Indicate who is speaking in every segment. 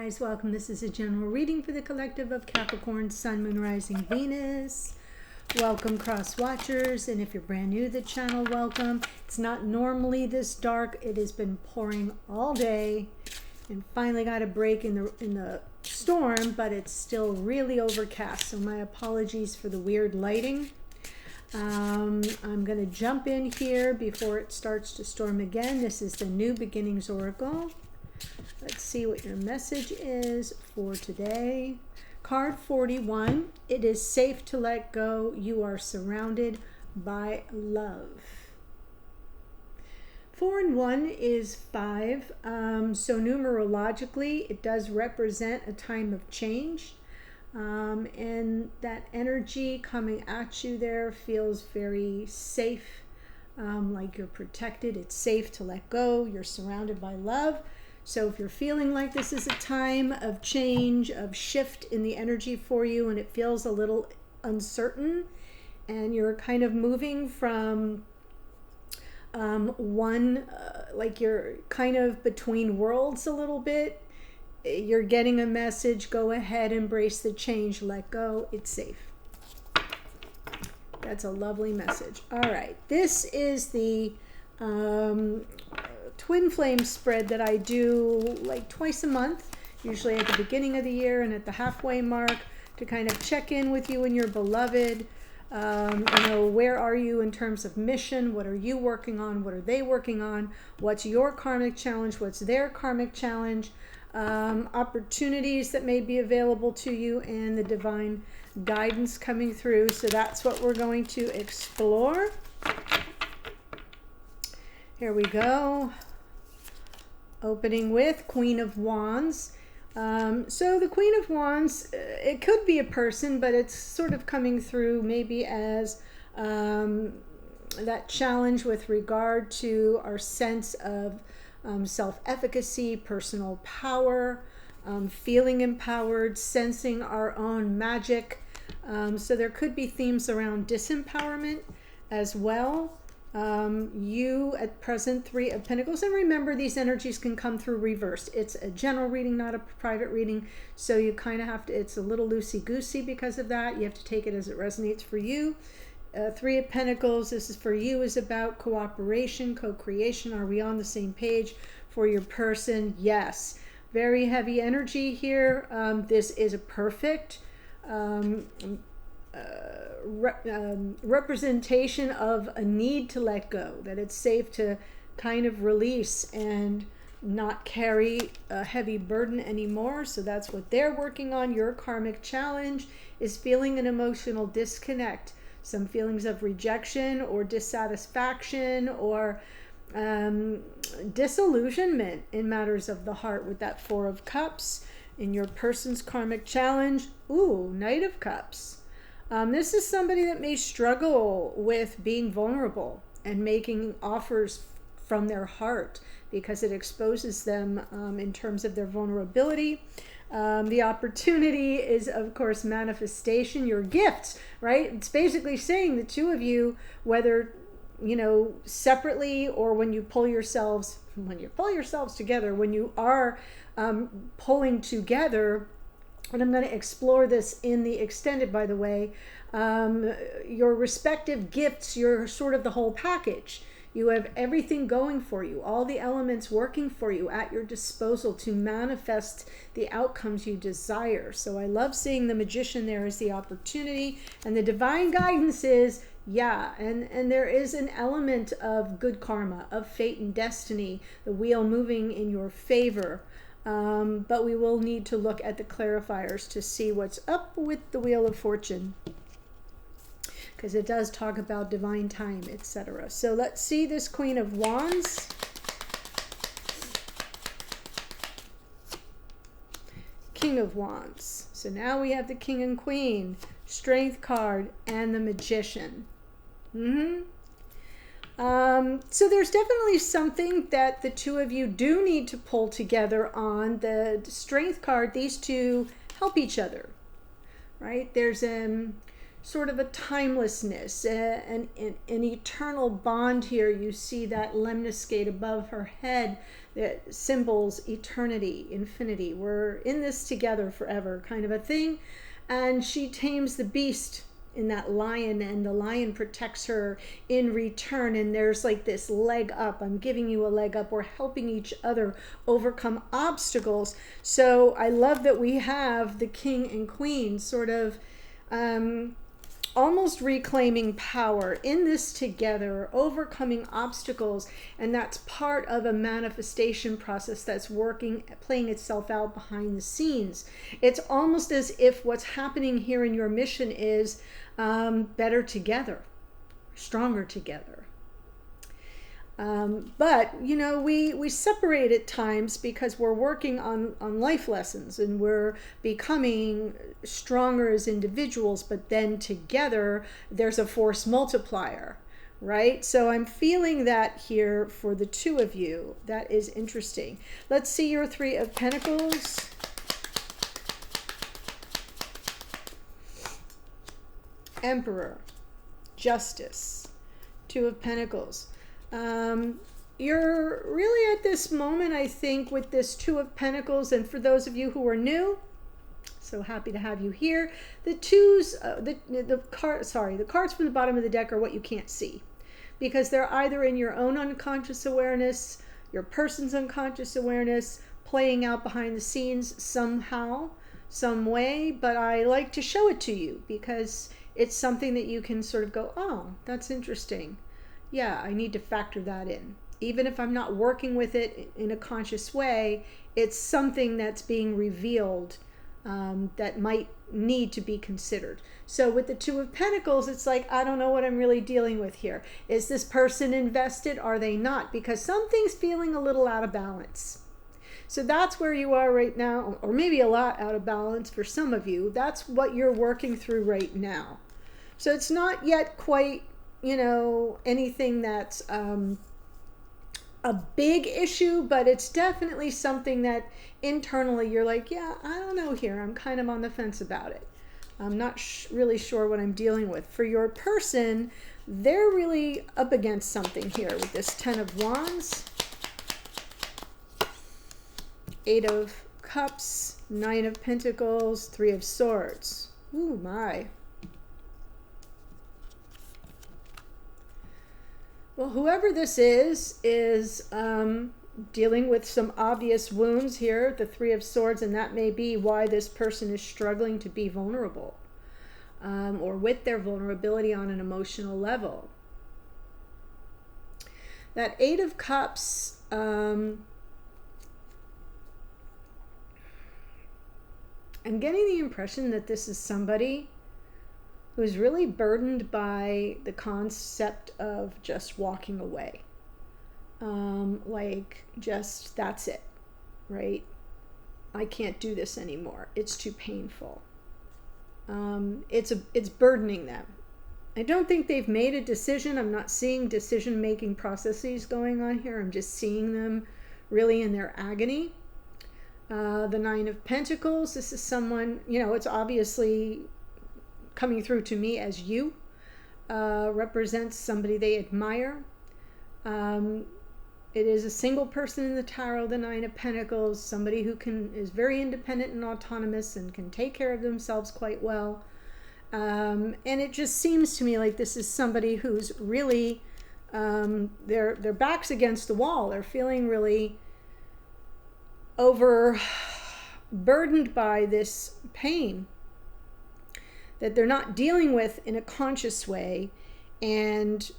Speaker 1: guys, welcome. This is a general reading for the collective of Capricorn, Sun, Moon, Rising, Venus. Welcome, cross watchers, and if you're brand new to the channel, welcome. It's not normally this dark. It has been pouring all day and finally got a break in the storm, but it's still really overcast, so my apologies for the weird lighting. I'm going to jump in here before it starts to storm again. This is the New Beginnings Oracle. Let's see what your message is for today. Card 41. It is safe to let go. You are surrounded by love. 4 and 1 is 5. So numerologically, it does represent a time of change. And that energy coming at you there feels very safe, like you're protected. It's safe to let go. You're surrounded by love. So if you're feeling like this is a time of change, of shift in the energy for you, and it feels a little uncertain, and you're kind of moving from like you're kind of between worlds a little bit, you're getting a message: go ahead, embrace the change, let go, it's safe. That's a lovely message. All right, this is the twin flame spread that I do like twice a month, usually at the beginning of the year and at the halfway mark, to kind of check in with you and your beloved. Where are you in terms of mission? What are you working on? What are they working on? What's your karmic challenge? What's their karmic challenge? Opportunities that may be available to you, and the divine guidance coming through. So that's what we're going to explore. Here we go. Opening with Queen of Wands. So the Queen of Wands, it could be a person, but it's sort of coming through maybe as that challenge with regard to our sense of self-efficacy, personal power, feeling empowered, sensing our own magic. So there could be themes around disempowerment as well. You at present, 3 of Pentacles, and remember, these energies can come through reversed. It's a general reading, not a private reading, so you kind of have to, it's a little loosey-goosey because of that. You have to take it as it resonates for you. 3 of Pentacles, this is for you, is about cooperation, co-creation. Are we on the same page? For your person, yes. Very heavy energy here. This is a perfect representation of a need to let go, that it's safe to kind of release and not carry a heavy burden anymore. So that's what they're working on. Your karmic challenge is feeling an emotional disconnect, some feelings of rejection or dissatisfaction or disillusionment in matters of the heart with that 4 of Cups. In your person's karmic challenge, ooh, Knight of Cups. This is somebody that may struggle with being vulnerable and making offers from their heart because it exposes them in terms of their vulnerability. The opportunity is, of course, manifestation, your gifts, right? It's basically saying the 2 of you, whether, separately or when you pull yourselves together, when you are pulling together. And I'm going to explore this in the extended, by the way. Your respective gifts, you're sort of the whole package. You have everything going for you, all the elements working for you at your disposal to manifest the outcomes you desire. So I love seeing the Magician there as the opportunity, and the divine guidance is, yeah, and there is an element of good karma, of fate and destiny, the wheel moving in your favor. But we will need to look at the clarifiers to see what's up with the Wheel of Fortune, because it does talk about divine time, etc. So let's see this Queen of Wands. King of Wands. So now we have the King and Queen, Strength card, and the Magician. So there's definitely something that the 2 of you do need to pull together on. The Strength card, these 2 help each other, right? There's sort of a timelessness, an eternal bond here. You see that lemniscate above her head that symbols eternity, infinity. We're in this together forever kind of a thing. And she tames the beast in that lion, and the lion protects her in return. And there's like this leg up. I'm giving you a leg up. We're helping each other overcome obstacles. So I love that we have the king and queen sort of almost reclaiming power in this together, overcoming obstacles. And that's part of a manifestation process that's playing itself out behind the scenes. It's almost as if what's happening here in your mission is better together, stronger together. But, you know, we separate at times because we're working on life lessons and we're becoming stronger as individuals, but then together there's a force multiplier, right? So I'm feeling that here for the two of you. That is interesting. Let's see your Three of Pentacles. Emperor, Justice, Two of Pentacles. You're really at this moment, I think, with this Two of Pentacles, and for those of you who are new, so happy to have you here. The twos, the cards from the bottom of the deck are what you can't see, because they're either in your own unconscious awareness, your person's unconscious awareness, playing out behind the scenes somehow, some way. But I like to show it to you because it's something that you can sort of go, oh, that's interesting. Yeah, I need to factor that in. Even if I'm not working with it in a conscious way, it's something that's being revealed that might need to be considered. So with the Two of Pentacles, it's like, I don't know what I'm really dealing with here. Is this person invested? Are they not? Because something's feeling a little out of balance. So that's where you are right now, or maybe a lot out of balance for some of you. That's what you're working through right now. So it's not yet quite, you know, anything that's a big issue, but it's definitely something that internally you're like, yeah, I don't know here. I'm kind of on the fence about it. I'm not really sure what I'm dealing with. For your person, they're really up against something here with this Ten of Wands, Eight of Cups, Nine of Pentacles, Three of Swords. Ooh, my. Well, whoever this is dealing with some obvious wounds here, the Three of Swords, and that may be why this person is struggling to be vulnerable, or with their vulnerability on an emotional level. That Eight of Cups, I'm getting the impression that this is somebody who's really burdened by the concept of just walking away. Like, just, that's it, right? I can't do this anymore. It's too painful. It's burdening them. I don't think they've made a decision. I'm not seeing decision-making processes going on here. I'm just seeing them really in their agony. The Nine of Pentacles, this is someone, you know, it's obviously coming through to me as you, represents somebody they admire. It is a single person in the tarot, the Nine of Pentacles, somebody who is very independent and autonomous and can take care of themselves quite well. And it just seems to me like this is somebody who's really, their back's against the wall. They're feeling really overburdened by this pain that they're not dealing with in a conscious way, and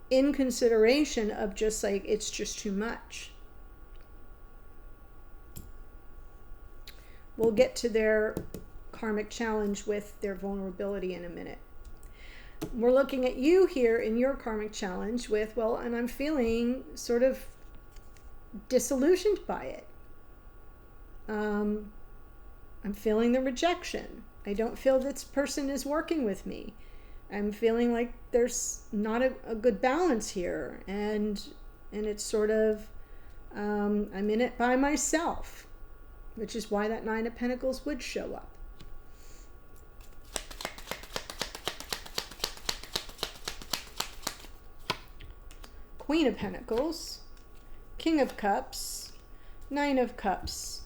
Speaker 1: in consideration of just like, it's just too much. We'll get to their karmic challenge with their vulnerability in a minute. We're looking at you here in your karmic challenge with, well, and I'm feeling sort of disillusioned by it. I'm feeling the rejection. I don't feel this person is working with me. I'm feeling like there's not a good balance here, and it's sort of I'm in it by myself, which is why that Nine of Pentacles would show up. Queen of Pentacles, King of Cups, Nine of Cups.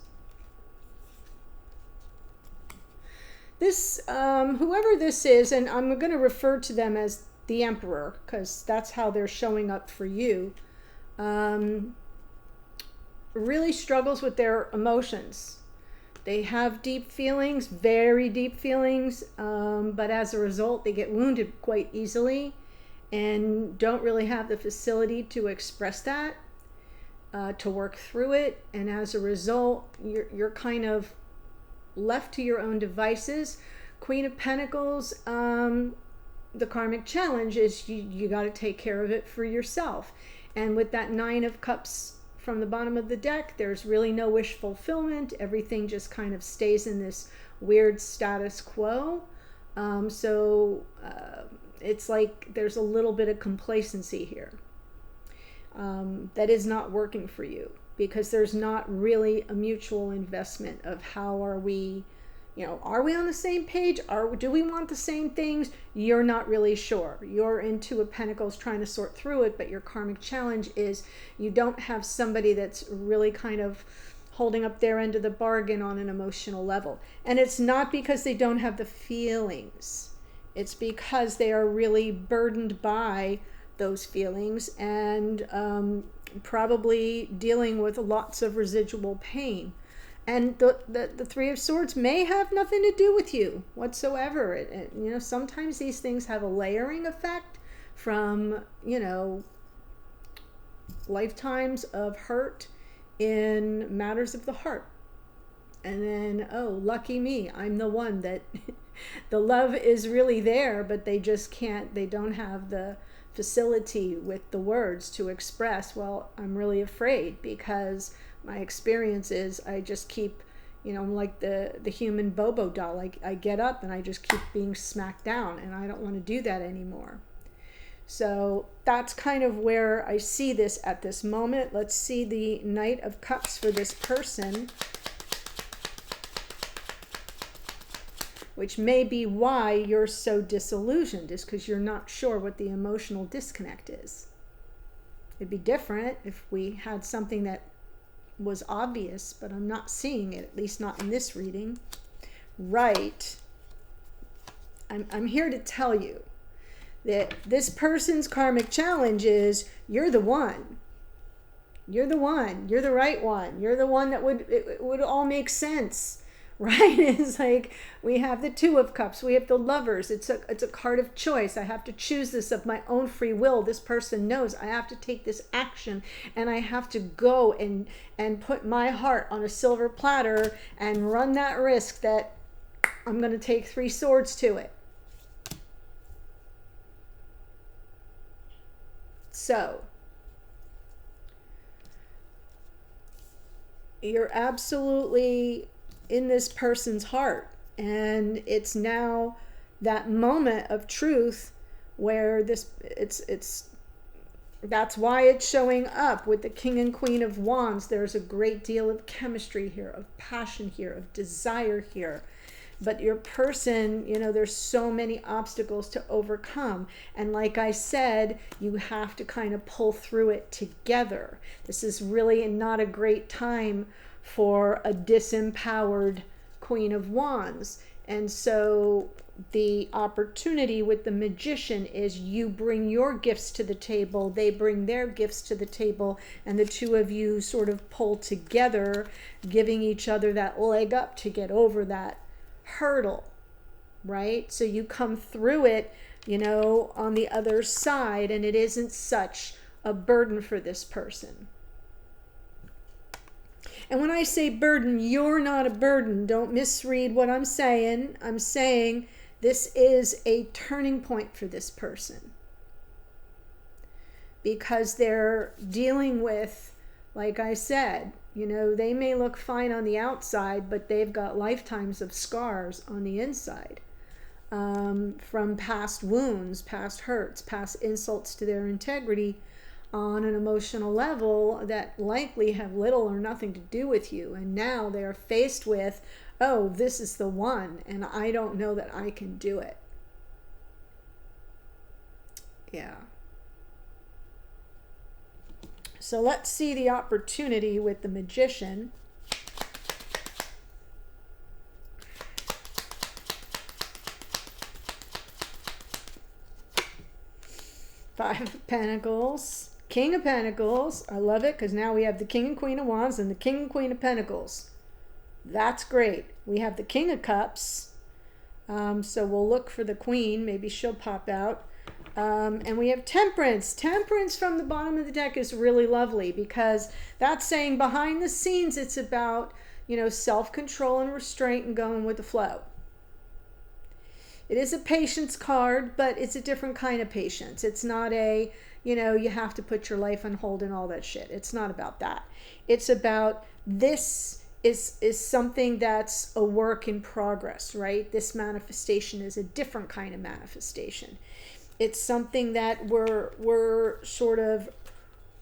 Speaker 1: This, whoever this is, and I'm going to refer to them as the Emperor because that's how they're showing up for you, really struggles with their emotions. They have deep feelings, very deep feelings, but as a result, they get wounded quite easily and don't really have the facility to express that, to work through it. And as a result, you're kind of left to your own devices. Queen of Pentacles, the karmic challenge is you got to take care of it for yourself. And with that Nine of Cups from the bottom of the deck, there's really no wish fulfillment. Everything just kind of stays in this weird status quo. It's like there's a little bit of complacency here that is not working for you, because there's not really a mutual investment of how are we, are we on the same page? Do we want the same things? You're not really sure. You're in Two of Pentacles trying to sort through it, but your karmic challenge is you don't have somebody that's really kind of holding up their end of the bargain on an emotional level. And it's not because they don't have the feelings. It's because they are really burdened by those feelings and probably dealing with lots of residual pain. And the Three of Swords may have nothing to do with you whatsoever. Sometimes these things have a layering effect from, lifetimes of hurt in matters of the heart. And then, oh, lucky me, I'm the one that the love is really there, but they don't have the facility with the words to express, well, I'm really afraid because my experience is I just keep, I'm like the human Bobo doll. I get up and I just keep being smacked down, and I don't want to do that anymore. So that's kind of where I see this at this moment. Let's see the Knight of Cups for this person, which may be why you're so disillusioned, is because you're not sure what the emotional disconnect is. It'd be different if we had something that was obvious, but I'm not seeing it, at least not in this reading. Right. I'm here to tell you that this person's karmic challenge is you're the one. You're the one. You're the right one. You're the one that it would all make sense. Right? It's like we have the Two of Cups, we have the Lovers. It's a card of choice. I have to choose this of my own free will. This person knows I have to take this action, and I have to go and put my heart on a silver platter and run that risk that I'm going to take Three Swords to it. So you're absolutely in this person's heart, and it's now that moment of truth where that's why it's showing up with the King and Queen of Wands. There's a great deal of chemistry here, of passion here, of desire here. But your person, there's so many obstacles to overcome. And like I said, you have to kind of pull through it together. This is really not a great time for a disempowered Queen of Wands. And so the opportunity with the Magician is you bring your gifts to the table, they bring their gifts to the table, and the two of you sort of pull together, giving each other that leg up to get over that hurdle, right? So you come through it, on the other side, and it isn't such a burden for this person. And when I say burden, you're not a burden. Don't misread what I'm saying. I'm saying this is a turning point for this person, because they're dealing with, like I said, they may look fine on the outside, but they've got lifetimes of scars on the inside, from past wounds, past hurts, past insults to their integrity on an emotional level that likely have little or nothing to do with you. And now they're faced with, oh, this is the one, and I don't know that I can do it. Yeah. So let's see the opportunity with the Magician. Five of Pentacles, King of Pentacles. I love it because now we have the King and Queen of Wands and the King and Queen of Pentacles. That's great. We have the King of Cups. So we'll look for the Queen. Maybe she'll pop out. And we have Temperance. Temperance from the bottom of the deck is really lovely because that's saying behind the scenes it's about, you know, self-control and restraint and going with the flow. It is a patience card, but it's a different kind of patience. It's not a, you know, you have to put your life on hold and all that shit. It's not about that. It's about this is something that's a work in progress, right? This manifestation is a different kind of manifestation. It's something that we're sort of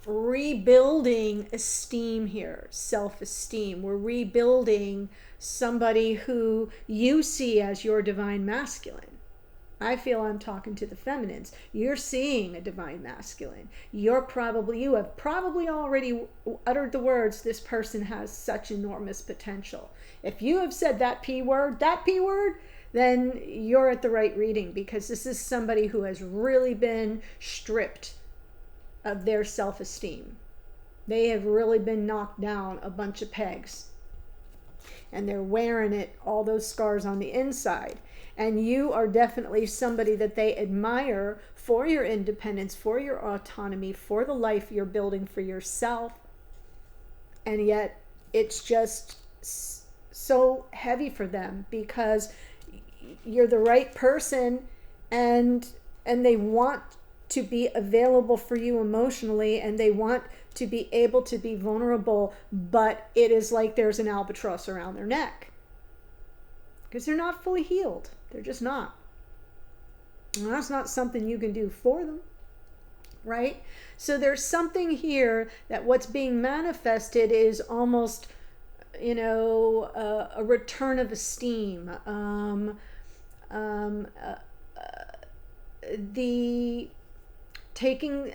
Speaker 1: rebuilding esteem here, self-esteem. We're rebuilding somebody who you see as your divine masculine. I feel I'm talking to the feminines. You're seeing a divine masculine. You have probably already uttered the words, this person has such enormous potential. If you have said that P word, then you're at the right reading, because this is somebody who has really been stripped of their self-esteem. They have really been knocked down a bunch of pegs, and they're wearing it, all those scars on the inside. And you are definitely somebody that they admire for your independence, for your autonomy, for the life you're building for yourself. And yet it's just so heavy for them because you're the right person, and they want to be available for you emotionally, and they want to be able to be vulnerable, but it is like there's an albatross around their neck because they're not fully healed. They're just not. And that's not something you can do for them, right? So there's something here that what's being manifested is almost, you know, a return of esteem. The taking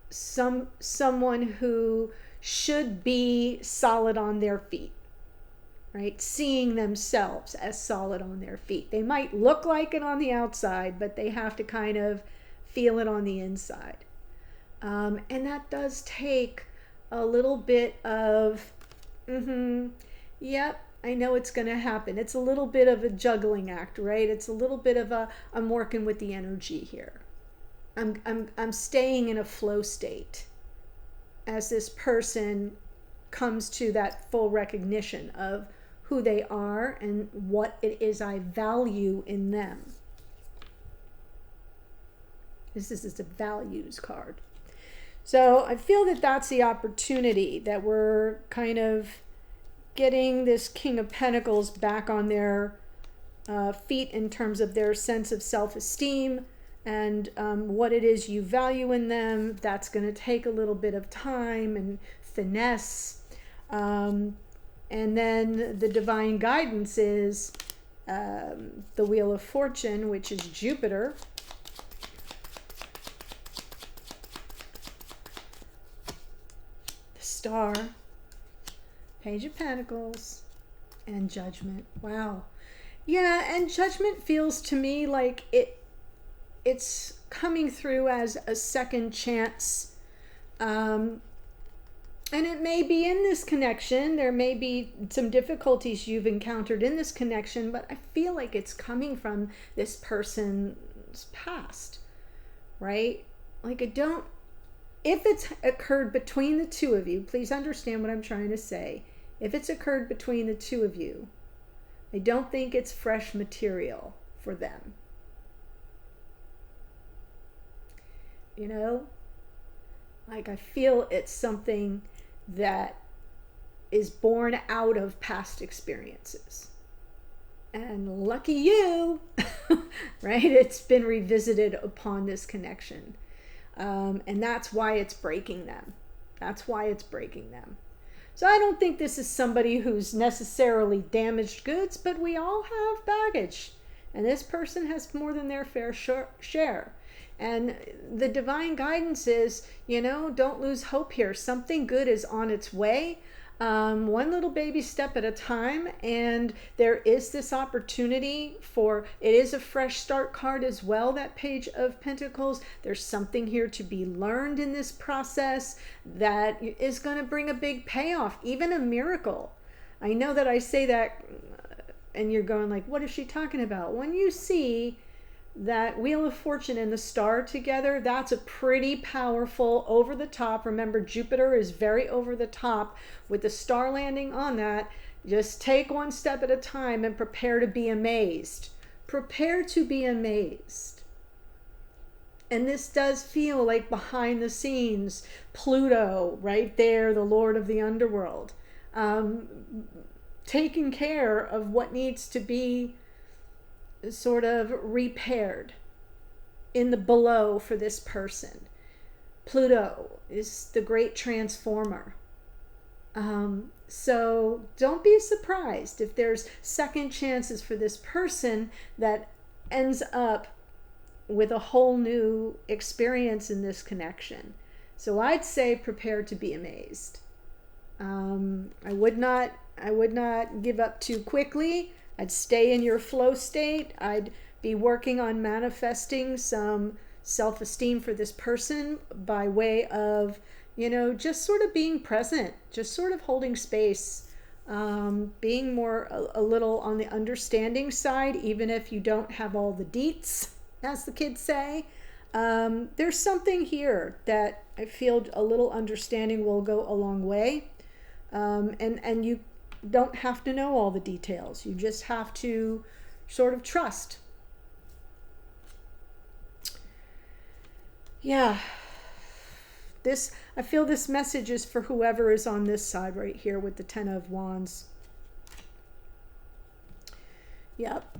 Speaker 1: someone who should be solid on their feet, right? Seeing themselves as solid on their feet. They might look like it on the outside, but they have to kind of feel it on the inside. And that does take a little bit of, yep, I know it's going to happen. It's a little bit of a juggling act, right? It's a little bit of I'm working with the energy here. I'm staying in a flow state as this person comes to that full recognition of who they are and what it is I value in them. This is a values card. So I feel that that's the opportunity, that we're kind of getting this King of Pentacles back on their feet in terms of their sense of self-esteem and what it is you value in them. That's going to take a little bit of time and finesse. And then the divine guidance is the Wheel of Fortune, which is Jupiter. The Star, Page of Pentacles, and Judgment. Wow. Yeah, and Judgment feels to me like it's coming through as a second chance. And it may be in this connection. There may be some difficulties you've encountered in this connection, but I feel like it's coming from this person's past, right? Like if it's occurred between the two of you, please understand what I'm trying to say. If it's occurred between the two of you, I don't think it's fresh material for them. You know? Like I feel it's something that is born out of past experiences. And lucky you, right? It's been revisited upon this connection. And that's why it's breaking them. That's why it's breaking them. So I don't think this is somebody who's necessarily damaged goods, but we all have baggage. And this person has more than their fair share. And the divine guidance is, don't lose hope here. Something good is on its way. One little baby step at a time, and there is this opportunity it is a fresh start card as well, that Page of Pentacles. There's something here to be learned in this process that is going to bring a big payoff, even a miracle. I know that I say that and you're going like, what is she talking about? When you see that Wheel of Fortune and the star together, that's a pretty powerful, over the top. Remember, Jupiter is very over the top with the star landing on that. Just take one step at a time and prepare to be amazed. Prepare to be amazed. And this does feel like behind the scenes, Pluto right there, the Lord of the underworld, taking care of what needs to be sort of repaired in the below for this person. Pluto is the great transformer. So don't be surprised if there's second chances for this person that ends up with a whole new experience in this connection. So I'd say prepare to be amazed. I would not give up too quickly. I'd stay in your flow state. I'd be working on manifesting some self-esteem for this person by way of, just sort of being present, just sort of holding space, being more a little on the understanding side, even if you don't have all the deets, as the kids say. There's something here that I feel a little understanding will go a long way. And you don't have to know all the details. You just have to sort of trust. Yeah. I feel this message is for whoever is on this side right here with the Ten of Wands. Yep.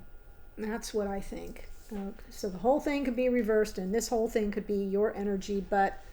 Speaker 1: That's what I think. So the whole thing could be reversed and this whole thing could be your energy, but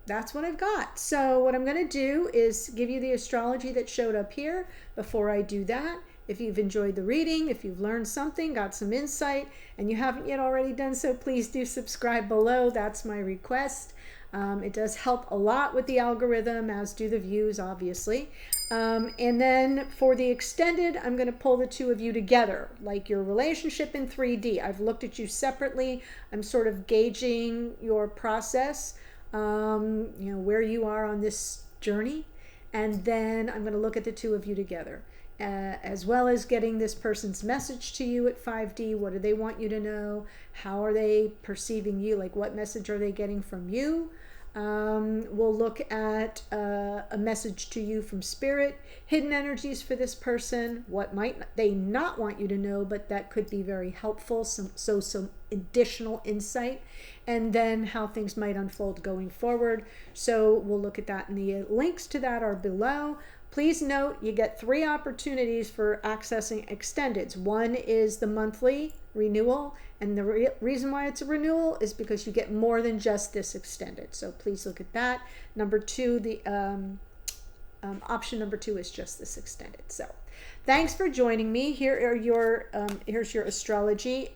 Speaker 1: that's what I've got. So what I'm going to do is give you the astrology that showed up here. Before I do that, if you've enjoyed the reading, if you've learned something, got some insight, and you haven't yet already done so, please do subscribe below. That's my request. It does help a lot with the algorithm, as do the views, obviously. And then for the extended, I'm going to pull the two of you together, like your relationship in 3D. I've looked at you separately. I'm sort of gauging your process. Where you are on this journey, and then I'm going to look at the two of you together, as well as getting this person's message to you at 5D. What do they want you to know? How are they perceiving you? Like, what message are they getting from you? We'll look at a message to you from Spirit, hidden energies for this person, what might they not want you to know, but that could be very helpful, some additional insight, and then how things might unfold going forward. So we'll look at that, and the links to that are below. Please note you get 3 opportunities for accessing extendeds. One is the monthly renewal, and the reason why it's a renewal is because you get more than just this extended. So please look at that. Number 2, the option number 2 is just this extended. So thanks for joining me. Here's your astrology.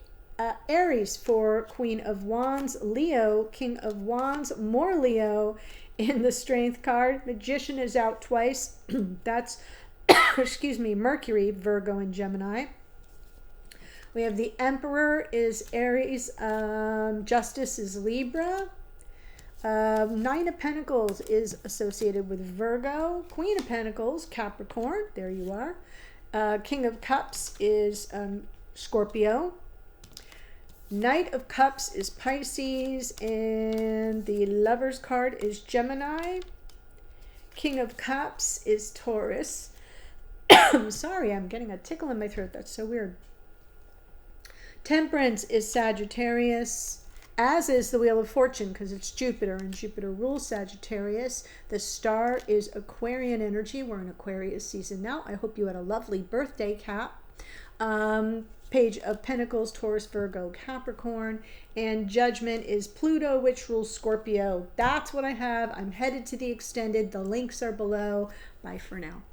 Speaker 1: Aries for Queen of Wands, Leo, King of Wands, more Leo in the Strength card. Magician is out twice. That's, excuse me, Mercury, Virgo, and Gemini. We have the Emperor is Aries, Justice is Libra. 9 of Pentacles is associated with Virgo. Queen of Pentacles, Capricorn, there you are. King of Cups is Scorpio. Knight of Cups is Pisces, and the Lover's card is Gemini. King of Cups is Taurus. I'm sorry, I'm getting a tickle in my throat. That's so weird. Temperance is Sagittarius, as is the Wheel of Fortune, because it's Jupiter, and Jupiter rules Sagittarius. The star is Aquarian energy. We're in Aquarius season now. I hope you had a lovely birthday, Cap. Page of Pentacles, Taurus, Virgo, Capricorn, and Judgment is Pluto, which rules Scorpio. That's what I have. I'm headed to the extended. The links are below. Bye for now.